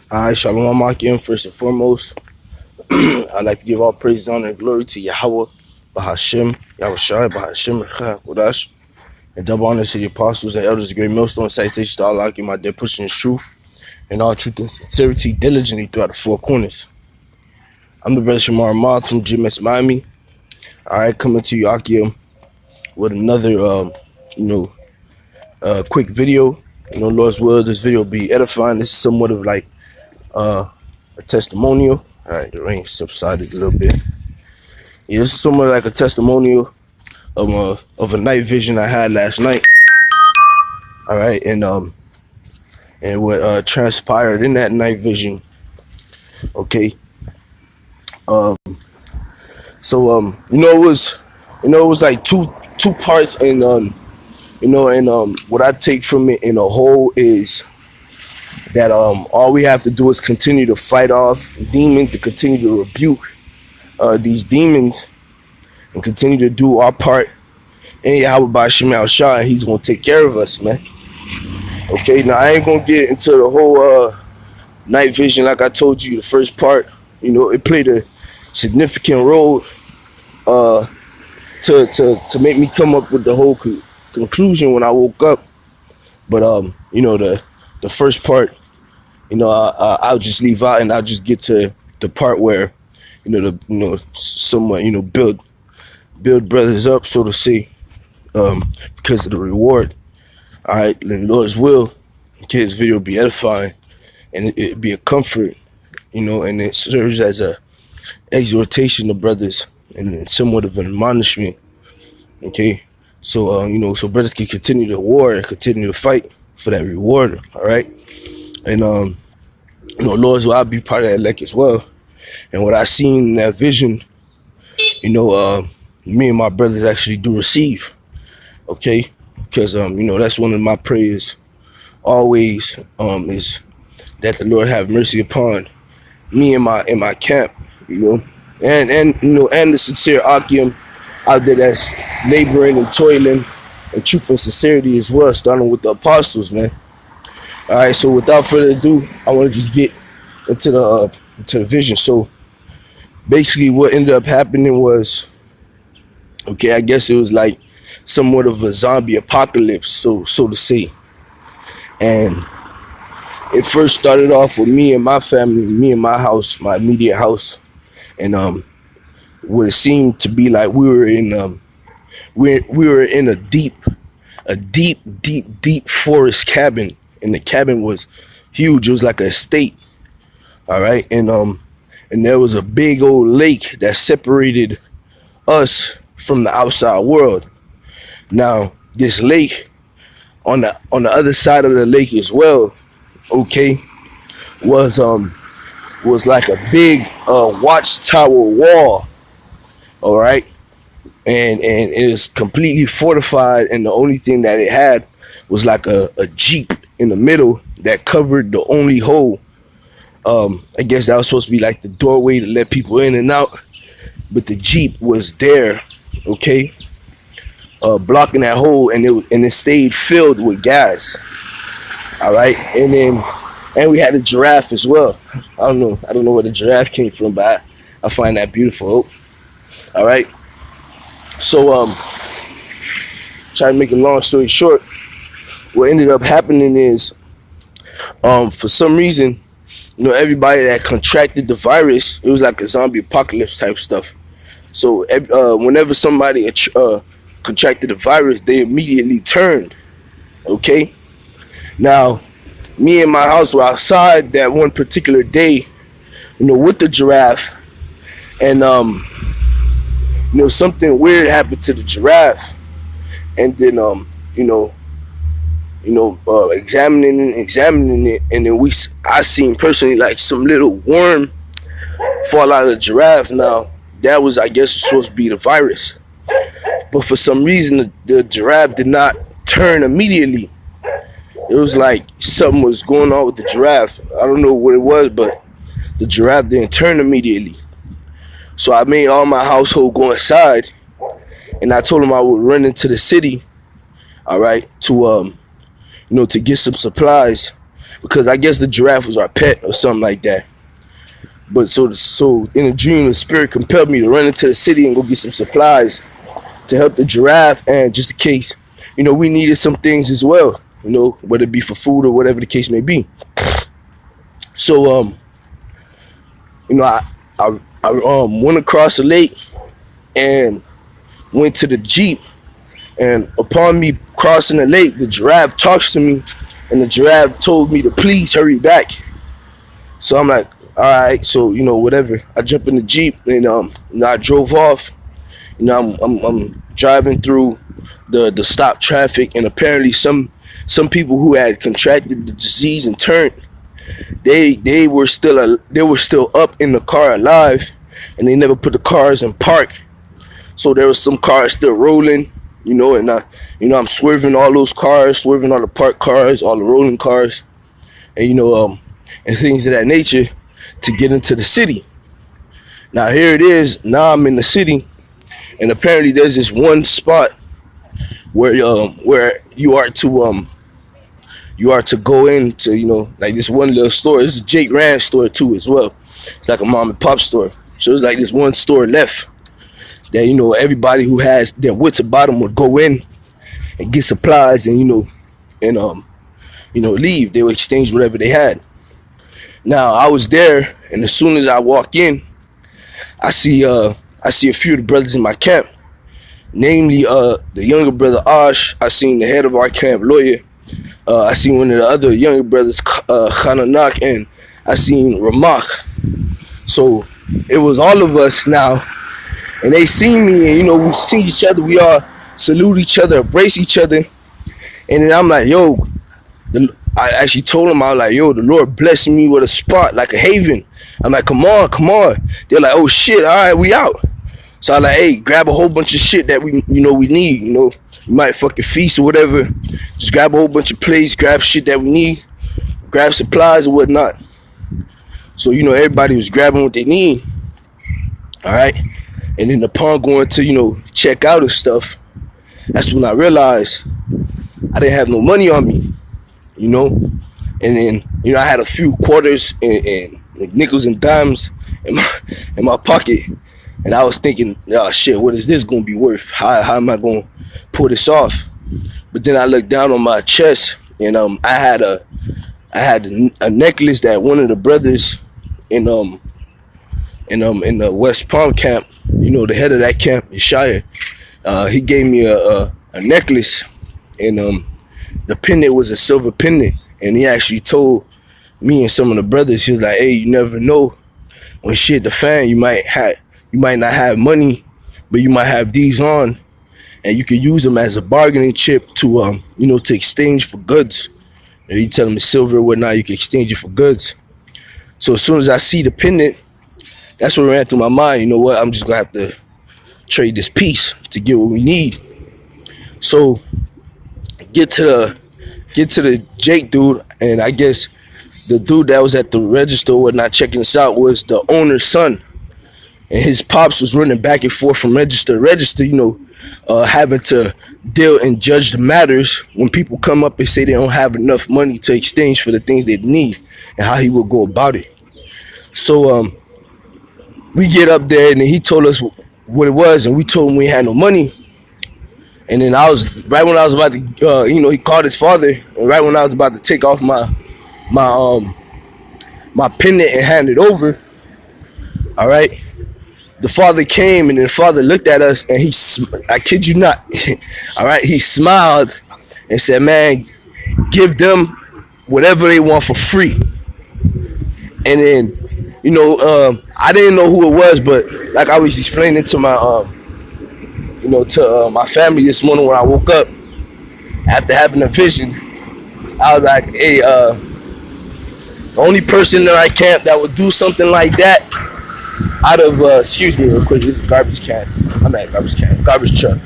Alright, Shalom Akim. First and foremost, I'd like to give all praise, honor, and glory to Yahawah, bahasham, Rawchaa Qadash, and double honor to the apostles and elders of the great millstone, citation to all Akim out there pushing his truth and all truth and sincerity diligently throughout the four corners. I'm the brother Shamar Moth from GMS Miami. Alright, coming to you, Akim, with another, quick video. Lord's will, this video will be edifying. This is somewhat of like a testimonial. All right, the rain subsided a little bit. Yeah, this is somewhat like a testimonial of a night vision I had last night. All right, and what transpired in that night vision. Okay. It was like two parts, and what I take from it in a whole is that all we have to do is continue to fight off demons, to continue to rebuke these demons, and continue to do our part in Yahawah bahasham, and he's gonna take care of us, man. Okay, now I ain't gonna get into the whole night vision. Like I told you, the first part, it played a significant role to make me come up with the whole conclusion when I woke up. But the first part, I'll just leave out, and I'll just get to the part where somewhat build brothers up, so to say, because of the reward. All right, then Lord's will, this video be edifying, and it be a comfort, and it serves as a exhortation to brothers and somewhat of an admonishment. Okay, so so brothers can continue to war and continue to fight for that reward. All right, and Lord's will, I'll be part of that elect as well. And what I seen in that vision, me and my brothers actually do receive. Okay, because that's one of my prayers always, is that the Lord have mercy upon me and my camp, and the sincere Akim out there that's laboring and toiling and truth and sincerity as well, starting with the apostles, man. All right, so without further ado, I want to just get into the vision. So basically what ended up happening was, okay, I guess it was like somewhat of a zombie apocalypse, so to say. And it first started off with me and my family, me and my house, my immediate house, and what it seemed to be like we were in a deep forest cabin, and the cabin was huge. It was like an estate. All right, and there was a big old lake that separated us from the outside world. Now this lake, on the other side of the lake as well, okay, was like a big watchtower wall. All right, and it is completely fortified, and the only thing that it had was like a jeep in the middle that covered the only hole. I guess that was supposed to be like the doorway to let people in and out, but the jeep was there, okay, blocking that hole, and it stayed filled with gas. All right, and we had a giraffe as well. I don't know where the giraffe came from, but I find that beautiful. All right, so try to make a long story short, what ended up happening is, for some reason, everybody that contracted the virus, it was like a zombie apocalypse type stuff. So whenever somebody contracted the virus, they immediately turned. Okay, now me and my house were outside that one particular day, with the giraffe, and something weird happened to the giraffe, and then examining it, and then I seen personally like some little worm fall out of the giraffe. Now that was, I guess, supposed to be the virus, but for some reason the giraffe did not turn immediately. It was like something was going on with the giraffe. I don't know what it was, but the giraffe didn't turn immediately. So I made all my household go inside, and I told them I would run into the city, all right, to to get some supplies because I guess the giraffe was our pet or something like that. But so in a dream, the spirit compelled me to run into the city and go get some supplies to help the giraffe, and just in case, we needed some things as well, whether it be for food or whatever the case may be. So I went across the lake and went to the Jeep, and upon me crossing the lake, the giraffe talks to me, and the giraffe told me to please hurry back. So I'm like, all right, so whatever. I jump in the Jeep, and I drove off. I'm driving through the stop traffic, and apparently some people who had contracted the disease and turned, they were still up in the car alive, and they never put the cars in park. So there was some cars still rolling, and I'm swerving all those cars, swerving all the parked cars, all the rolling cars, and and things of that nature to get into the city. Now here it is. Now I'm in the city, and apparently there's this one spot where you are to go into, like this one little store. This is a Jake Rand store too as well. It's like a mom and pop store. So it's like this one store left that everybody who has their wits about them would go in and get supplies and leave. They would exchange whatever they had. Now I was there, and as soon as I walk in, I see a few of the brothers in my camp, namely the younger brother Ash. I seen the head of our camp, Lawyer. I seen one of the other younger brothers, Khananak, and I seen Ramak. So it was all of us now, and they seen me, and we see each other. We all salute each other, embrace each other, and then I'm like, yo. I actually told them, I was like, yo, the Lord blessed me with a spot, like a haven. I'm like, come on. They're like, oh shit, all right, we out. So I like, hey, grab a whole bunch of shit that we need. You might fucking feast or whatever. Just grab a whole bunch of plates, grab shit that we need, grab supplies or whatnot. So everybody was grabbing what they need. All right, and then upon going to check out and stuff, that's when I realized I didn't have no money on me. And then I had a few quarters and nickels and dimes in my pocket, and I was thinking, oh shit, what is this gonna be worth? How am I gonna pull this off? But then I looked down on my chest, and I had a necklace that one of the brothers in the West Palm camp, the head of that camp, Shire, he gave me a necklace, and the pendant was a silver pendant, and he actually told me and some of the brothers, he was like, hey, you never know when shit the fan, you might not have money, but you might have these on, and you can use them as a bargaining chip to to exchange for goods. And you tell them it's silver or whatnot, you can exchange it for goods. So as soon as I see the pendant, that's what ran through my mind. You know what? I'm just gonna have to trade this piece to get what we need. So get to the Jake dude, and I guess the dude that was at the register or whatnot checking us out was the owner's son, and his pops was running back and forth from register to register, having to deal and judge the matters when people come up and say they don't have enough money to exchange for the things they need, and how he would go about it. So we get up there, and then he told us what it was, and we told him we had no money. And then right when I was about to, he called his father, and right when I was about to take off my pendant and hand it over, all right, the father came, and then the father looked at us, and I kid you not, all right, he smiled and said, man, give them whatever they want for free. And then, I didn't know who it was, but like I was explaining to my my family this morning when I woke up after having a vision, I was like, hey, the only person in our camp that would do something like that out of, excuse me real quick, this is a garbage can. I'm at garbage truck.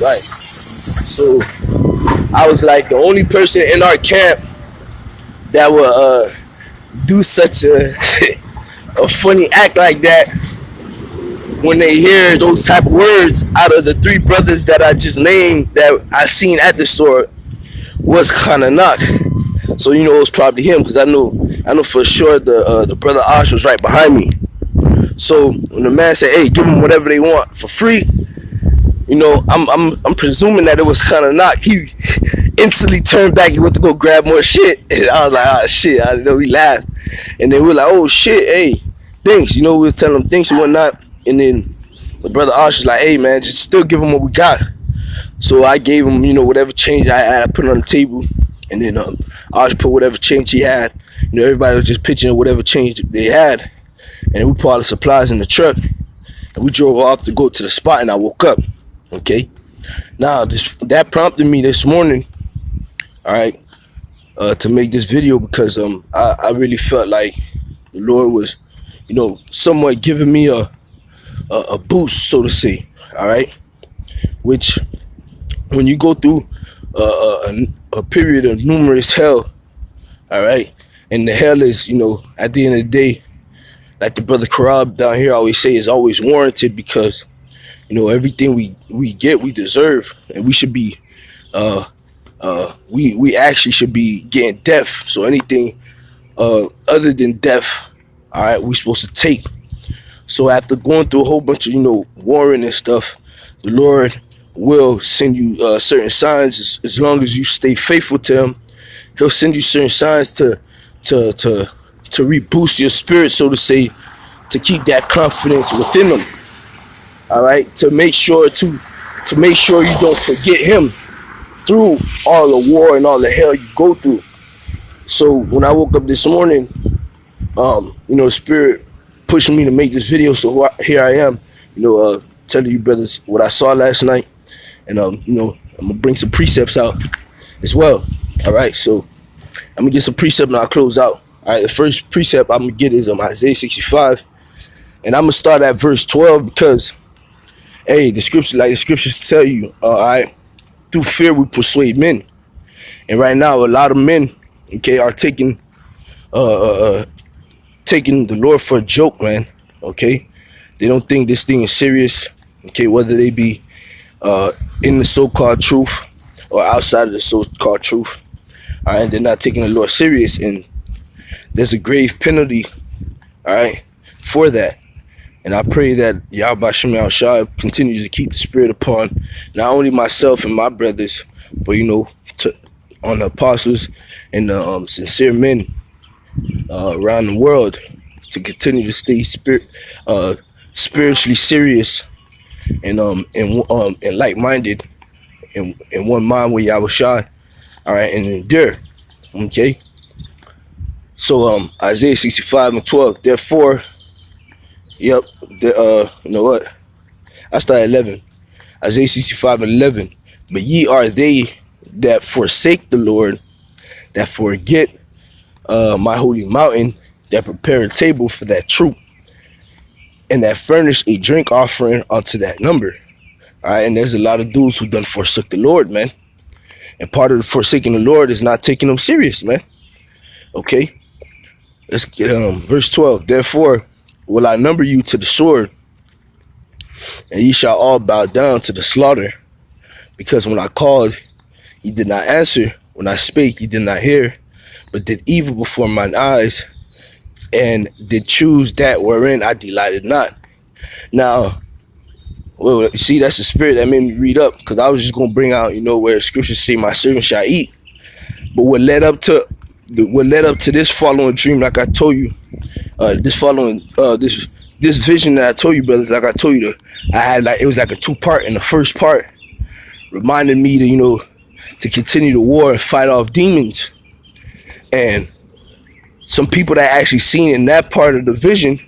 Right. So I was like, the only person in our camp that would do such a funny act like that when they hear those type of words out of the three brothers that I just named that I seen at the store was kind of knock. So you know it was probably him because I know for sure the brother Ash was right behind me. So when the man said, "Hey, give them whatever they want for free," you know, I'm presuming that it was kind of knock. He instantly turned back. He went to go grab more shit, and I was like, "Ah, shit!" I know. We laughed, and then we were like, "Oh shit, hey, thanks." You know, we were telling them thanks and whatnot, and then the brother Ash was like, "Hey man, just still give him what we got." So I gave him, you know, whatever change I had, I put it on the table, and then Ash put whatever change he had. You know, everybody was just pitching whatever change they had, and we put all the supplies in the truck, and we drove off to go to the spot, and I woke up. Okay, now that prompted me this morning, all right, to make this video because I really felt like the Lord was, you know, somewhat giving me a boost, so to say, all right, which when you go through a period of numerous hell, all right, and the hell is, you know, at the end of the day, like the brother Karab down here always say, is always warranted because, you know, everything we get, we deserve, and we should be, we actually should be getting death. So anything other than death, all right, we supposed to take. So after going through a whole bunch of, you know, warring and stuff, the Lord will send you certain signs as long as you stay faithful to Him. He'll send you certain signs to reboost your spirit, so to say, to keep that confidence within them. All right, to make sure you don't forget Him through all the war and all the hell you go through. So when I woke up this morning, you know, the Spirit pushing me to make this video. So here I am, you know, telling you brothers what I saw last night, and you know, I'm gonna bring some precepts out as well. All right, so I'm gonna get some precepts and I'll close out. All right, the first precept I'm gonna get is Isaiah 65, and I'm gonna start at verse 12 because, hey, the scriptures tell you, all right, through fear we persuade men, and right now a lot of men, okay, are taking the Lord for a joke, man. Okay, they don't think this thing is serious. Okay, whether they be in the so-called truth or outside of the so-called truth. All right, they're not taking the Lord serious, and there's a grave penalty, all right, for that. And I pray that Yahawashi continues to keep the Spirit upon not only myself and my brothers, but, you know, on the apostles and the sincere men around the world to continue to stay spiritually serious and like-minded in one mind with Yahawashi, all right, and endure. Okay. So Isaiah 65 and 12. Therefore, yep, you know what? I start at 11. Isaiah 65 and 11. But ye are they that forsake the Lord, that forget my holy mountain, that prepare a table for that troop, and that furnish a drink offering unto that number. All right, and there's a lot of dudes who done forsook the Lord, man. And part of the forsaking the Lord is not taking Him serious, man. Okay. Let's get verse 12. Therefore will I number you to the sword, and ye shall all bow down to the slaughter. Because when I called, ye did not answer. When I spake, ye did not hear, but did evil before mine eyes, and did choose that wherein I delighted not. Now, well, you see, that's the spirit that made me read up, because I was just going to bring out, you know, where scriptures say my servant shall eat. But what led up to this following dream, like I told you, this vision that I told you, brothers, like I told you, I had, like, it was like a two-part, and the first part reminded me to, you know, to continue the war and fight off demons. And some people that actually seen in that part of the vision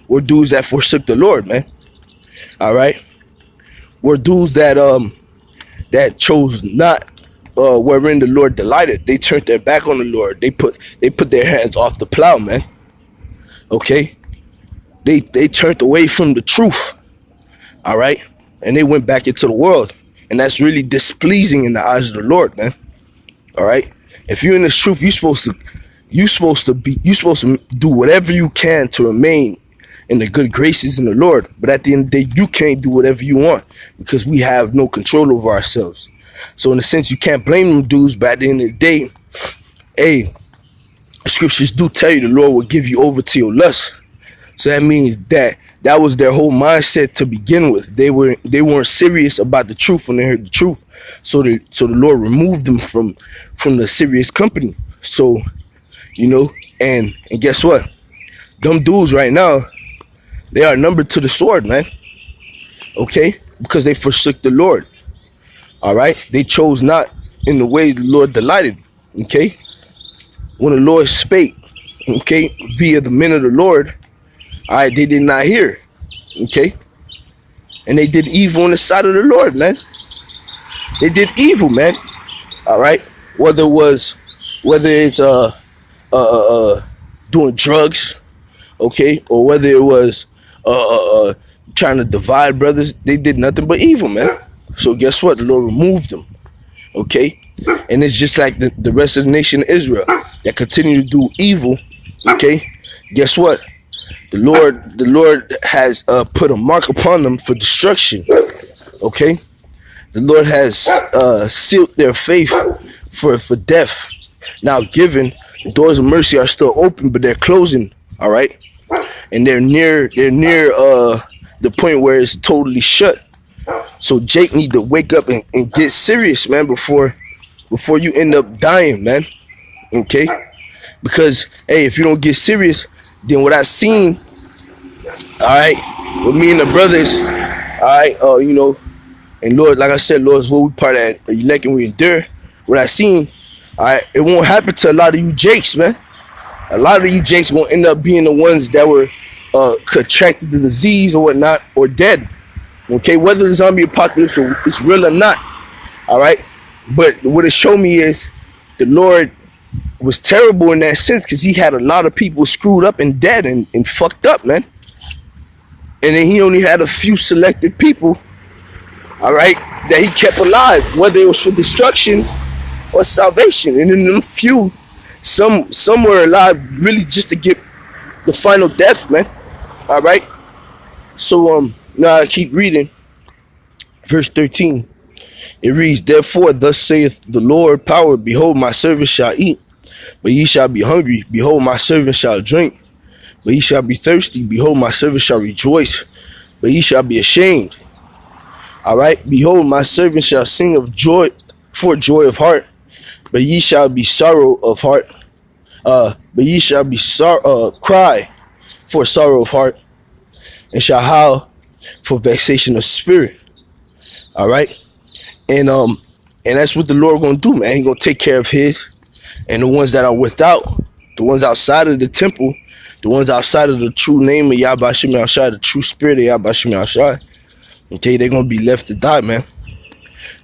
were dudes that forsook the Lord, man. All right, were dudes that chose not wherein the Lord delighted. They turned their back on the Lord. They put their hands off the plow, man. Okay, they turned away from the truth. All right, and they went back into the world, and that's really displeasing in the eyes of the Lord, man. All right, if you're in this truth, you're supposed to do whatever you can to remain in the good graces in the Lord. But at the end of the day, you can't do whatever you want because we have no control over ourselves. So in a sense, you can't blame them dudes. But at the end of the day, hey, scriptures do tell you the Lord will give you over to your lust. So that means that was their whole mindset to begin with. They weren't serious about the truth when they heard the truth. So the Lord removed them from the serious company. So, and guess what? Them dudes right now, they are numbered to the sword, man. Okay? Because they forsook the Lord. All right? They chose not in the way the Lord delighted. Okay? When the Lord spake, okay, via the men of the Lord, all right, they did not hear. Okay? And they did evil on the side of the Lord, man. They did evil, man. All right? Whether it's doing drugs, okay, or whether it was trying to divide brothers, they did nothing but evil, man. So guess what? The Lord removed them. Okay? And it's just like the rest of the nation of Israel that continue to do evil. Okay? Guess what? The Lord has put a mark upon them for destruction. Okay? The Lord has sealed their faith for death. Now given, the doors of mercy are still open, but they're closing. All right? And they're near the point where it's totally shut. So Jake need to wake up and get serious, man, before you end up dying, man. Okay? Because, hey, if you don't get serious, then what I seen, all right, with me and the brothers, all right, and Lord, like I said, Lord, is what we part of elect and we endure. What I seen, all right, it won't happen to a lot of you Jakes, man. A lot of you Jakes won't end up being the ones that were contracted the disease or whatnot, or dead. Okay, whether the zombie apocalypse is real or not, all right. But what it showed me is the Lord was terrible in that sense because he had a lot of people screwed up and dead and fucked up, man. And then he only had a few selected people, all right, that he kept alive, whether it was for destruction or salvation. And in them few, some were alive really just to get the final death, man. All right. So now I keep reading. Verse 13. It reads, therefore, thus saith the Lord power, behold, my servant shall eat, but ye shall be hungry. Behold, my servant shall drink, but ye shall be thirsty. Behold, my servant shall rejoice, but ye shall be ashamed. All right. Behold, my servant shall sing of joy for joy of heart, but ye shall be sorrow of heart. But ye shall be cry for sorrow of heart, and shall howl for vexation of spirit. All right. And that's what the Lord gonna do, man. He gonna take care of his, and the ones that are without, the ones outside of the temple, the ones outside of the true name of Yahawashi, the true spirit of Yahawashi. Okay, they're gonna be left to die, man.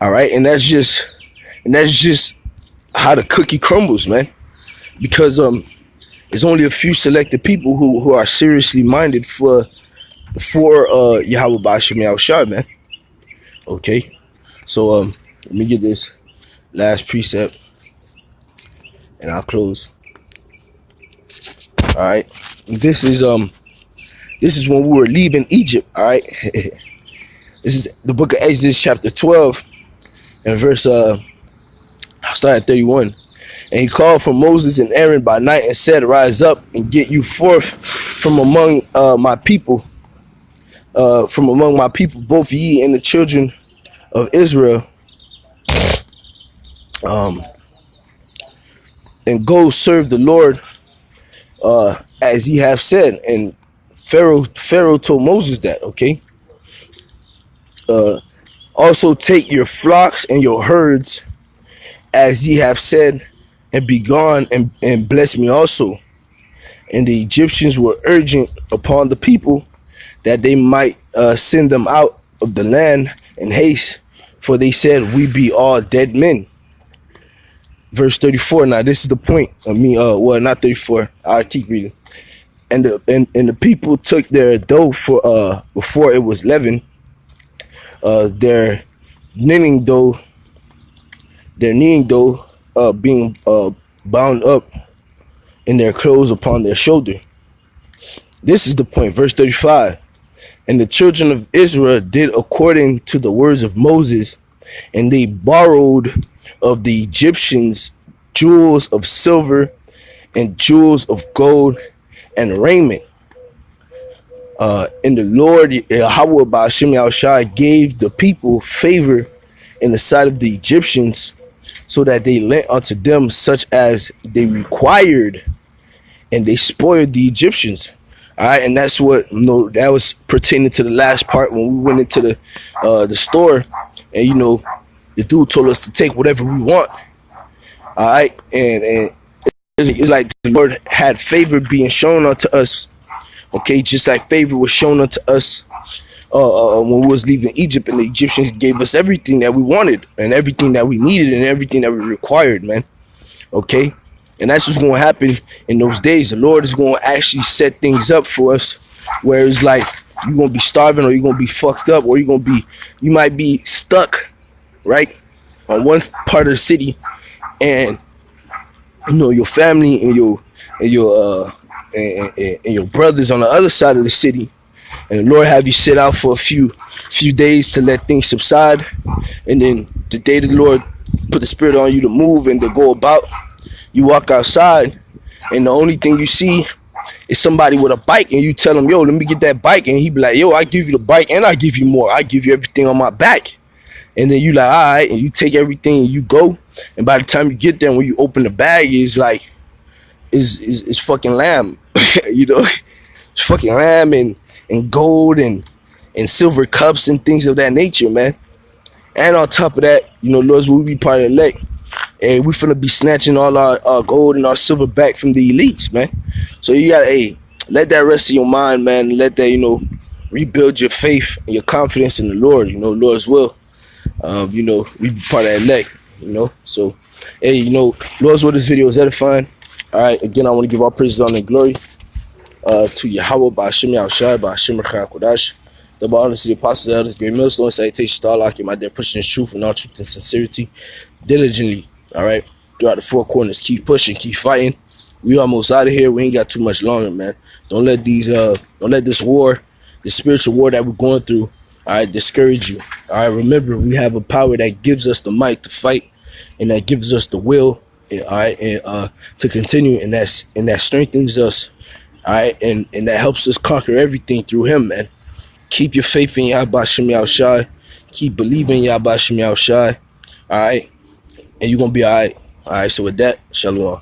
All right, and that's just how the cookie crumbles, man. Because there's only a few selected people who are seriously minded for Yahawashi, man. Okay. So let me get this last precept and I'll close. All right. This is when we were leaving Egypt. All right. This is the book of Exodus chapter 12 and verse I'll start at 31. And he called for Moses and Aaron by night and said, rise up and get you forth from among my people, both ye and the children of Israel, and go serve the Lord as ye have said. And Pharaoh told Moses that. Okay. Also take your flocks and your herds as ye have said, and be gone and bless me also. And the Egyptians were urgent upon the people that they might send them out of the land in haste, for they said, we be all dead men. Verse 34. Now this is the point. Well, not 34. I'll keep reading. And the people took their dough for before it was leavened, their kneading dough being bound up in their clothes upon their shoulder. This is the point. Verse 35. And the children of Israel did according to the words of Moses, and they borrowed of the Egyptians jewels of silver and jewels of gold and raiment. And the Lord Yahawah bahasham Yahawashi gave the people favor in the sight of the Egyptians, so that they lent unto them such as they required, and they spoiled the Egyptians. All right, and that's what that was pertaining to the last part when we went into the store, and the dude told us to take whatever we want. All right, and it's like the Lord had favor being shown unto us. Okay, just like favor was shown unto us when we was leaving Egypt, and the Egyptians gave us everything that we wanted and everything that we needed and everything that we required, man. Okay, and that's what's going to happen in those days. The Lord is going to actually set things up for us, where it's like you're going to be starving, or you're going to be fucked up, or you might be stuck, right, on one part of the city, and your family and your brothers on the other side of the city, and the Lord have you sit out for a few days to let things subside, and then the day the Lord put the spirit on you to move and to go about, you walk outside, and the only thing you see is somebody with a bike, and you tell him, yo, let me get that bike, and he be like, yo, I give you the bike and I give you more, I give you everything on my back. And then you like, all right, and you take everything and you go, and by the time you get there, when you open the bag, it's like is fucking lamb. It's fucking lamb and gold and silver cups and things of that nature, man. And on top of that, Lord's will be part of the elect, and we finna be snatching all our gold and our silver back from the elites, man. So you gotta let that rest in your mind, man. Let that rebuild your faith and your confidence in the Lord. Lord's will. We be part of that elect. So Lord's will, this video is edifying. All right, again, I want to give all praises, honor, and glory to Yahawah, bahasham Yahawashi, bahasham Rawchaa Qadash. Double honor to the apostles, elders, great millstones, salutations to all out there pushing this truth and all truth and sincerity diligently. All right, throughout the four corners, keep pushing, keep fighting. We almost out of here. We ain't got too much longer, man. Don't let this war, the spiritual war that we're going through, all right, discourage you. All right, remember, we have a power that gives us the might to fight, and that gives us the will, all right, and to continue, and that strengthens us, all right, and that helps us conquer everything through Him, man. Keep your faith in Yahawashi. Keep believing in Yahawashi. All right, and you're gonna be all right. All right. So with that, shalom.